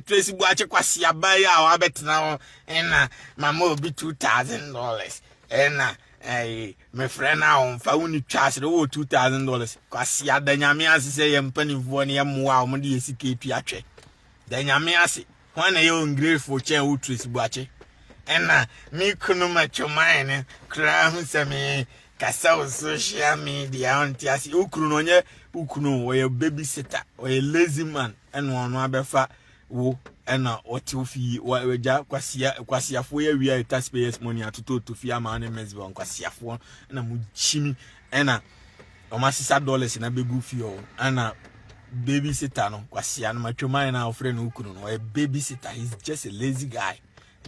Tracy Buache kwasi abaya wa betna na mama obi $2,000 na me friend na on fa woni twaase de $2,000 kwasi adanyame ase se ye mpanimfo ne ye moa o de yesika etu atwe danyame ase wana ye ungrateful chen wo Tracy Buache na mi kunu machoman ne kra hu se me kasa social media on ti ase ukunu no nye ukunu we babysitter we lazy man ono abefa wo ena otifi waja kwasiafo ya wi taxpayers money atoto tofi ama na mesbe kwasiafo na muchimi ena o masisa dollars na begu fi o ena babysitter no kwasia na matwoma na ofre no ukunu no a babysitter, he's just a lazy guy.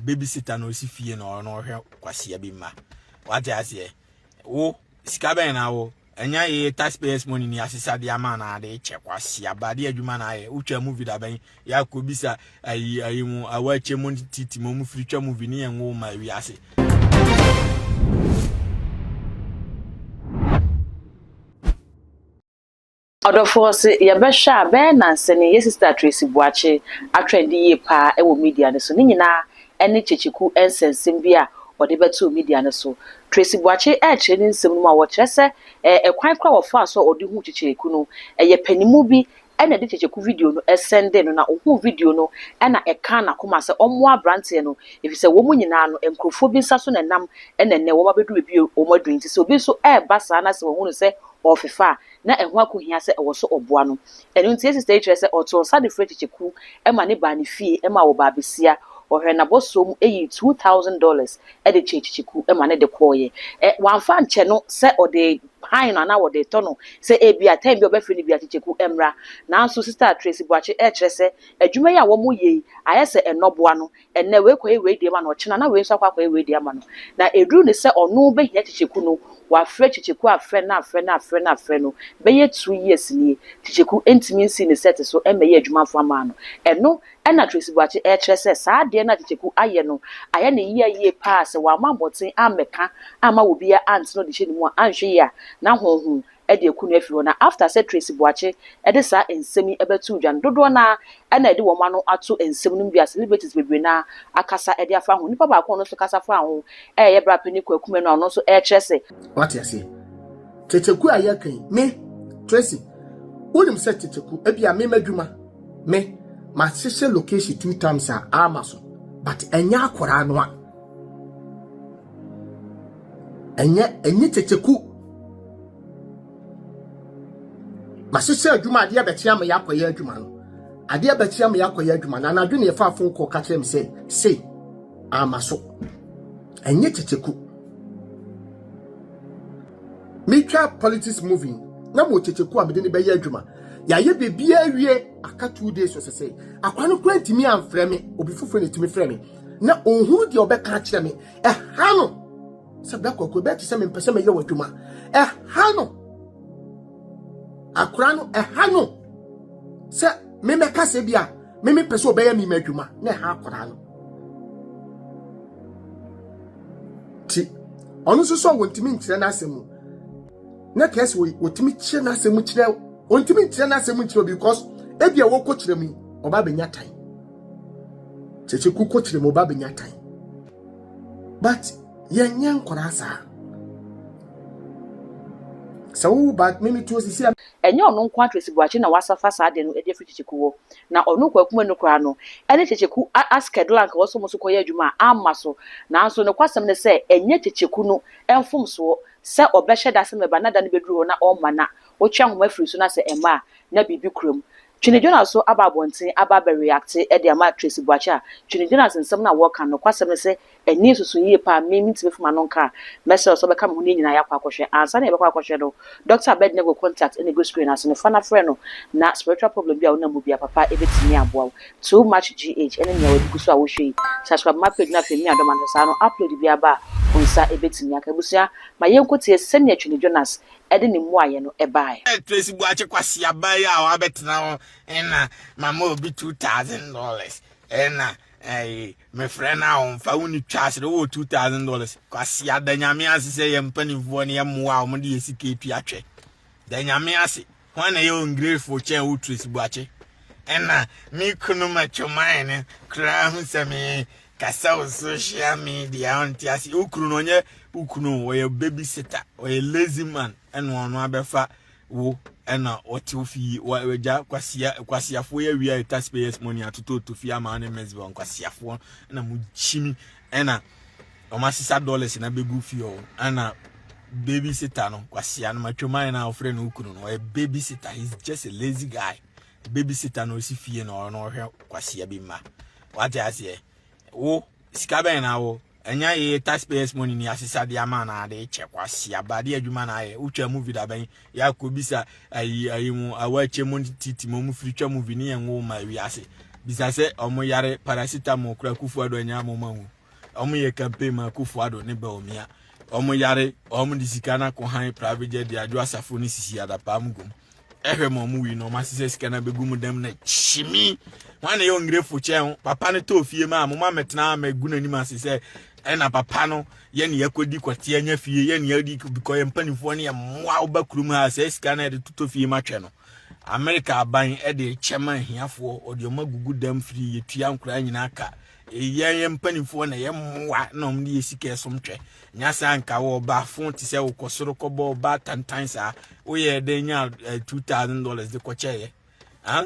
Babysitter no si fie no hwe kwasia bi ma what I say wo sika ben na wo enya ye taxpayers money ni asisa de ama na de che kwasia ba de adwuma na ye utwa movie da ben ya ko bisa ayi mu awache mu titi mu free twa movie ni enwo ma wi ase Odofose ya besha be na nsene ye sister Tracy Buache atrendi ye pa e wo media ne so ni nyina ene chechiku ensensem bia ode beto media ne so Tracy Buache e kire ni nsem no ma wo kire se kwan kra wo fa so ode hu checheku no ye panimu bi ene de checheku video no sende no na ohu video no ena eka na koma se omo abrante no efise wo mu nyina no enkrofo bi nsa so na nam ene ne wo ma bedu bi o madu nti se obi so e basa na se wo hu se ofefa na ehwa ko hia se ewo so oboa no enu ntie sister kire se oto sa de free checheku e ma ne ba ne fie e ma wo ba besia ohwe na bosom eyi $2,000 e de checheku e ma ne de koye wanfa nche no se ode han na wo de tono se e bia time bi obefri ni bia checheku emra na nso sister Tracy Buache e kire se adwuma ya wo mo ye ayese enoboa no enne we koye we de ma no chena na we nso akwa koye we de ma no na edru ne se onu be hia checheku no wa frɛ checheku afrɛ no beye 2 years ni checheku entimi nsi ne set so emeye adwuma fo ama no eno ena Tracy Buache e kire se saa de na checheku aye no aye ne yie pass wa mabotin ameka ama wo bia ant no de hye ni mu anhwe ya na honhom e de ekunu afiro na after say Tracy Buache e de saa ensemi ebetu dwan dodo na ena de wo ma no ato ensem no bia celebrities bebre na akasa e de afa ho nipa ba ko no so kasa fa ho ye bra pani kwakume no no so e kire se what you say checheku ayakan me Tracy unim say checheku e bia me madwuma me ma sese location 2 times a Amazon but enya akora no a enye checheku ma sese adwuma ade abetia me yakoye adwuma no ade abetia me yakoye adwuma na adwene ye fa afon ko ka kire me say Amazon enye checheku mitwa politics moving na mo checheku amede ne beye adwuma ya ye bebia wie aka 2 days so say akwa no kwantimi amfrɛ me obi fufo ne timi frɛ me na onhu de obeka kire me ha no se bra kokko be ti se me mpese me ye wadwuma ha no akra no ha no se me meka se bia me pese obeye mi madwuma na ha akra no ti onu so wontimi nkire na asemu na kese wotimi kire na asemu kire wontimi nkire na asemu kire because ebia wo ko kire mi oba benya tan checheku ko kire mi oba benya tan but yenye nkora sa so but mimi tu osisi enye ono nkwa Tracy Buache na wasafa sa de no e de free checheku wo na ono kwakume no kra no ene checheku askedule anka wo so mo so koye adwuma amaso na nso ne kwasem ne se enye checheku no enfom so se obehye da se meba na da ne beduru na o mana wo twa homa free so na se ema na bibi krom Twini Jonas so ababontin ababe react e de ama Tracy Buache a Twini Jonas nsem na wo kan no kwasem se eni susu yie pa memi tibe fuma no nka message so be kam ho ni nyina yakwa akohwe ansa na e be kwa akohwe do Dr. Abednego contact any go screen as no fana frɛ no na spiritual problem bia wona mu bia papa e betimi aboa too much gh ene nya wadi guso a wo hwe subscribe my page na femi adoma no sa no upload bia ba onsa e betimi aka busia ma yenkotie sɛne Twini Jonas ede ne mu aye no e bae Tracy Buache kwasi abaya a wa betna na mama obi $2,000 na me friend na on fa woni twaase de $2,000 kwasi adanyame ase se ye mpanimfo ne ye moa o de yesika etu atwe danyame ase wana ye ungrateful chen wo Tracy Buache ena mi kunu macho mine kra hu se me kasa social media on ti asi ukunu no nye ukunu we babysitter we lazy man eno ono abefa wo ena otifi waja kwasiafo ya wi taxpayers money atoto to fi ama ne mesbo kwasiafo na mu chimi ena o masisa dollars na begu fi o ena babysitter no kwasia no matwoma na ofre no ukunu no a babysitter, he's just a lazy guy. Babysitter no si fie no no hwe kwasia bi ma wate ase wo sika ben na wo enya ye taxpayers money ni asisa de ama na de che kwasia ba de adwuma na ye utwa movie da ben ya ko bisa ayi mu awache mu titi mu free twa movie ni en wo ma wi ase bisa se omo yare paracetamol kura kufu ado enya mo ma hu omo ye campaign ma kufu ado ne ba omia omo yare omo di sika na ko han private jet de adwo asafo ni sisi adapa mugum ehwe mo mu wi no ma sise sika na begu mu dem na chimi wan ye ongrefu chen papa ne to fie ma mo ma metna ma gu na ni ma sise ena papa no ye ne yakodi kwate anya fie ye ne yadi because empanifo ne moa obakurum ha se sika na de tuto fie ma twe no America aban e de chema hiafo odi o magugu dem free ye tua nkura nyina aka ye empanifo na ye moa na om de sika esom twe nya sa nka wo ba fon ti se wo kosoro kobo ba tantan sa wo ye de nya $2,000 de kocheye ha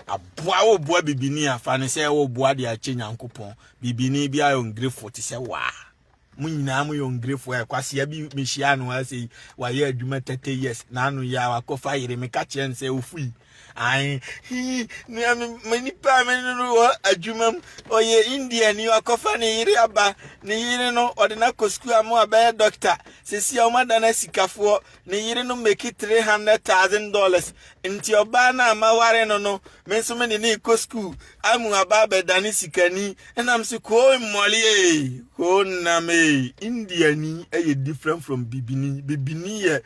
aboa wo boa bibini afa ne se wo boa de ache nyankopon bibini bia yo ngrefo ti se wa munyina mu yo ngrefo e kwase ya bi mehia no ase wa ye adwuma 30 years na anu ya wa kofa yire me ka che nse ofui ai ni mani pa me no adwuma oye India ni wa kofa ni yire aba ni yire no odina kosku amu aba doctor sesi o madana sikafo ni yire no make $300,000 nti oba na amaware no menso me ni kosku amu aba bedani sikani enam se ko moli ko na me India ni e different from bibini ye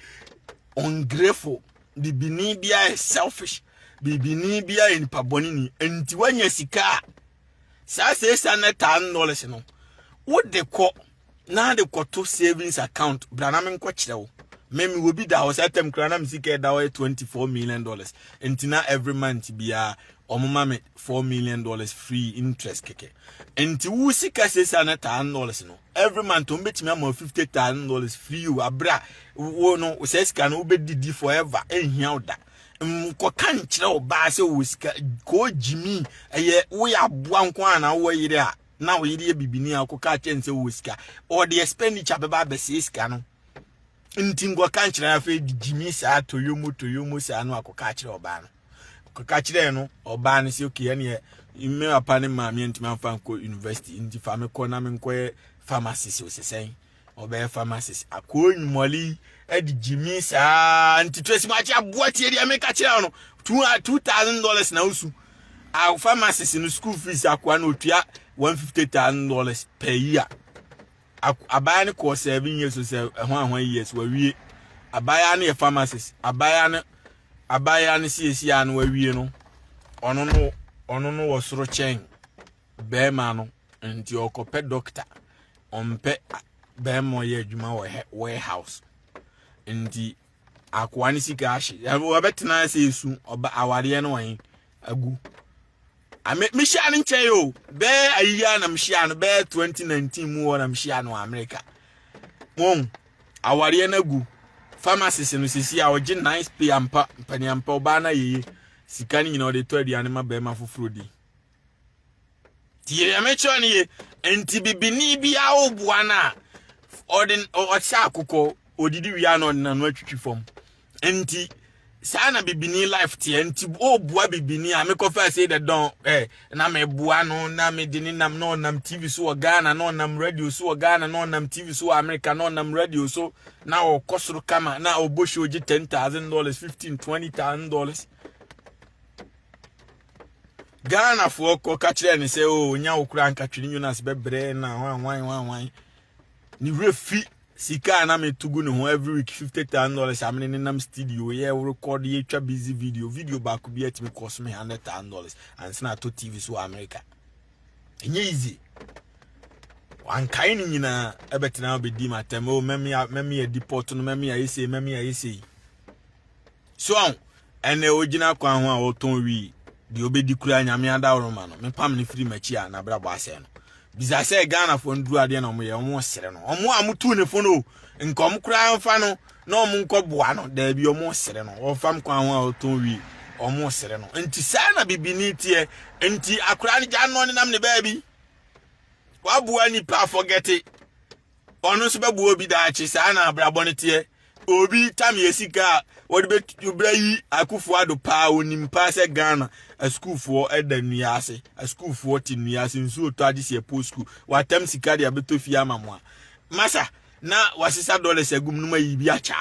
ungrateful bibini bia selfish bibini bia en paboni ni enti wanya sika sa $600,000 no wo de ko na de ko to savings account brana men ko kirewo memi wo bi da ho satem krana msika da ho $24 million enti na every month bia omuma me $4 million free interest keke enti wo sika $600,000 no every month o betimi am $50,000 free wo abra wo no o sika no wo be didi forever ehia oda ko kan kire o ba se wo sika ko jimi eye wo ya boa nko ana wo yire a na wo yire bibini a ko ka chense wo sika or the expenditure be ba be sika no nti ngo kan kire afa jimi sa toyomo sa no akoka kire oba no koka kire no oba no se okay ne ime apa ne ma me ntimi afa nko university nti fa me ko na me nko pharmacist o sesen oba pharmacist akonyumoli edi jimi sa nti twesi ma cha boatie dia me ka kire no $2,000 na usu a pharmacist no school fees akwa na otua $150,000 per year abaya ne ko 7 years so ho years wa wie abaya ne pharmacist abaya ne siesi anu wa wie no ono no wo soro chen be ma no nti okope doctor ompe be mo ye adwuma wo warehouse nti akwa ne sika ahye wo betena se esu oba aware no wan agu mishia ni nche yo be ayiya na mishia no be 2019 mu wona mishia no America won aware na gu pharmacist no sisi a oje nice pay ampa mpani ampa oba na ye sika ni nyina o de to aduane ma be ma foforo di tie amecho ni ye enti bibini bia oboa na odin o cha akukọ odidi wi na odina no atwitwi fom enti sana bibini life tie enti oboa bibini a me kofa say the don na me boa no na me dini nam no nam TV so Ghana no nam radio so Ghana no nam TV so America no nam radio so na o kosoro kama na obosho oji $10,000 $15,000 $20,000 Ghana for ko ka kire ni say o nya okura nka twini Jonas bebre na wan ni refi sika na me tugu no ho every week $50,000 amene ne nam studio ye record ye twa busy video back bi atimi cost me $100,000 and sna to TV so America enye easy wan kai ni nyina ebetina obedi matem o memi ya deport no memi ya ese so ene ogina kwa ho a oton wi di obedi kura nyame ada oroma no me pam ne free machi a na bra bo ase no biza se Ghana fo nduru ade na omo sere no omo amutu ne fo no nkom kura mfa no na omo nkoboa no da bi omo sere no ofam kwa ho a oton wi omo sere no nti sa na bibini tie nti akura ne ja no ne nam ne baabi wabua ni pa forget it onu so bebu obi da achi sa na brabo ne tie obi tam yesika wodi be bra yi akufu ado pa onim pa se Ghana a school for eda nuase a school for ti nuase nsu to ade se post school watam sika dia beto fia mamwa masa na wasisa dollars agum numa yi bi acha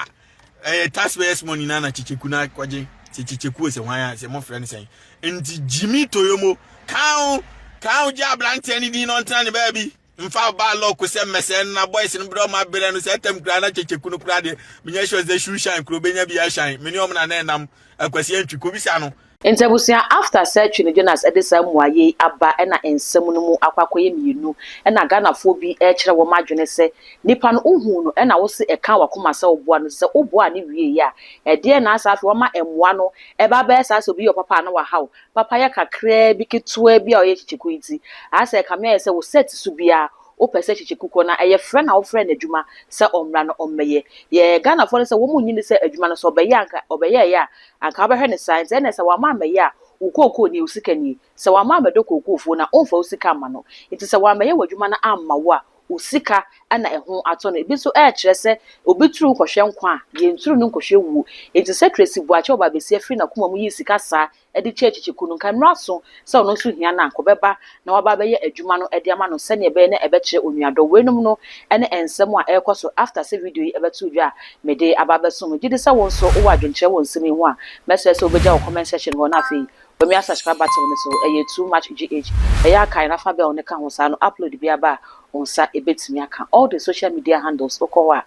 taxpayers money na chicheku na kwaje chicheku se hwan ya se mo frɛ ne sen nti Jimmy Toyomo kan ja blante ni di no ntan ne baby mfa ba lo ko se mesen na boys no bro ma bere no se tem kra na chicheku no kra de menya show ze shoe shine kro benya bi a shine meni om na nam akwasi antwi ko bisa no Ntebusia after search ni Jonas Edisa Muaye aba na ensem no mu akwakoye mienu na Ghana fo bi e kire wo madwene se nipa no uhu no na wo se e kan wakoma se oboa no se oboa ne wie ya e de na asa afi wo ma emwa no e ba ba esa so bi yo papa na wa haw papa ya kakra bi ketua bi a oye chichiku iti asa e kamia se wo set su bia o pese chichiku ko na eye frɛ na wo frɛ na adwuma se omra no ommeye ye Ghana fo se wo mu nyini se adwuma no so obeye anka obeye ya anka obehwe ne science na se wa ma meye a ukoko ni usika ni se wa ma medoko okofo na onfa usika ma no enti se wa meye wadwuma na amma wo a usika ana eho ato no bi so e kire se obituru kohwe nkwa ye nturu no kohwe wu enti se Tracy Buache oba besi afri na kuma mu yi sika sa e di chechichiku no kan raso se ono so hia na ankobeba na waba beye adwuma no e di ama no se ne be na e be kire onuado wenum no ene ensem a e koso after se video yi e betu dwa me de ababeso mo gidi se won so o wadwenche won semi ho a message so obeja comment section ho na afi when me subscribe button so too much GH eya kai na fa be on ka ho sa no upload bi aba on sa ebetimi aka all the social media handles okowa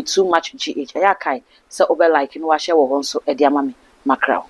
too much GH eya kai se obe like no wa share wo ho so e di ama me makraw